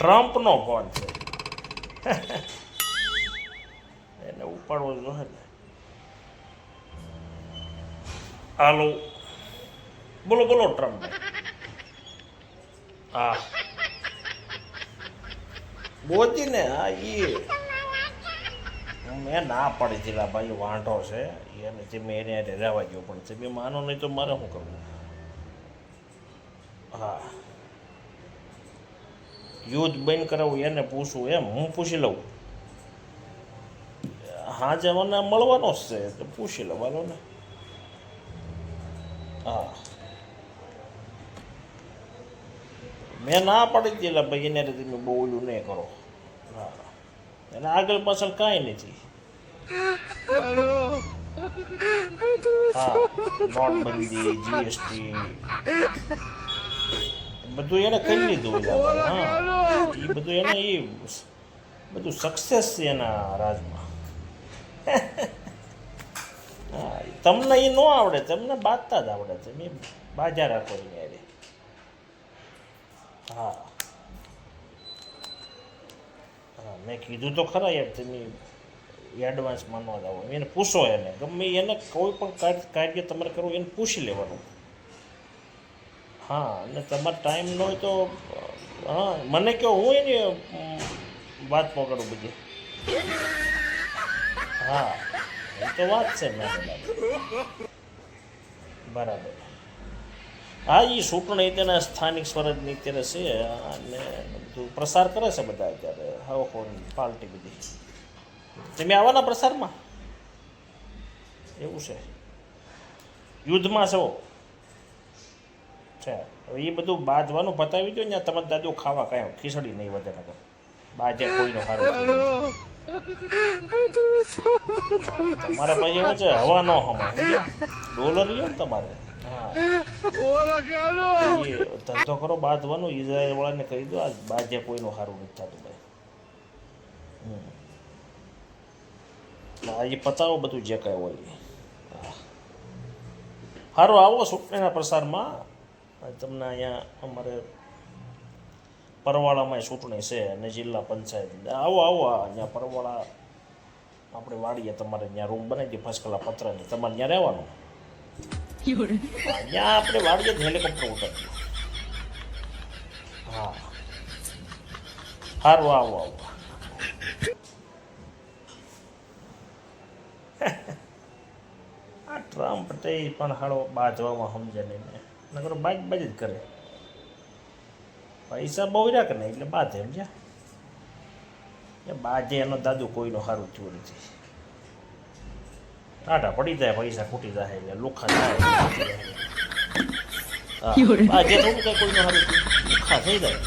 ટ્રમ્પનો phone છે. એને ઉપાડવો જોઈએ ને. હાલો, બોલો બોલો ટ્રમ્પ. હા બોતી ને. હા મેં ના પડી દીધા ભાઈ, વાંઢો છે એને જે મેં એને રહેવા ગયો, પણ તમે માનો નહીં તો મારે શું કરવું. હા, યુદ્ધ બંધ કરાવું એને પૂછવું એમ, હું પૂછી લઉં. હા જે મને મળવાનો જ છે તો પૂછી લેવાનો ને. હા, મેં ના પડી દીધેલા ભાઈ એને તમે બહુ ઓલું નહીં કરો. હા, એને આગળ પાછળ કાંઈ નથી. હા, નોટબંધી, જીએસટી બધું એને કરી લીધું. હા, એ બધું એને એ બધું સક્સેસ છે એના રાજમાં. હા, તમને એ ન આવડે, તમને બાજતા જ આવડે, તમે બાજા રાખો એને. હા હા, મેં કીધું તો ખરા યાર, તમે એડવાન્સમાં ન જાઓ. એને પૂછો, એને ગમે એને કોઈ પણ કાર્ય તમારે કરવું એને પૂછી લેવાનું. હા, અને તમારે ટાઈમ ન હોય તો હા મને કહો, હું એની વાત પકડું બધી. હા, એ તો વાત છે મેં બરાબર. હા, એ ચૂંટણી તેના સ્થાનિક સ્વરાજની અત્યારે છે અને બધું પ્રસાર કરે છે બધા અત્યારે. હવે પાર્ટી બધી તમે આવવાના પ્રસારમાં? એવું છે, યુદ્ધમાં છો છે. હવે એ બધું બાંધવાનું બતાવી દો ને. તમારે દાદુ ખાવા કાંઈ ખીચડી નહીં વધે નગર બાજે કોઈનો સારું. તમારે પછી એવું છે હવા ન હમાય, ડોલર લ્યો ને તમારે. હા, એ ધંધો કરો બાંધવાનું. ઇઝરાયલ વાળાને કહી દો આ બાજે કોઈનું સારું નથી થતું ભાઈ. એ પતાવો બધું જે કાંઈ હોય. સારું, આવો ચૂંટણીના પ્રસારમાં. તમને અહીંયા અમારે પરવાળામાં ચૂંટણી છે અને જિલ્લા પંચાયત. આવો આવો, અહીંયા પરવાળા આપણે વાડીએ તમારે ત્યાં રૂમ બનાવી દઈએ ફર્સ્ટ ક્લાસ પત્રની. તમારે ત્યાં રહેવાનું. અહીંયા આપણે વાડીએ જ હેલિકોપ્ટર ઉતારીએ. હા, સારું, આવો આવો. આ ટ્રમ્પ તે પણ હાળો બાજવામાં સમજે નહીં ને. નકર બાજ જ કરે. પૈસા બહુ રહ્યા કે નહીં એટલે બાજે સમજ્યા. એ બાજે એનો દાદુ કોઈનું સારું થયું નથી. ટાઢા પડી જાય, પૈસા ખૂટી જાય એટલે લુખા જાય. હા, બાજે થોડું કાંઈ કોઈનું સારું થયું, લુખા થઈ જાય.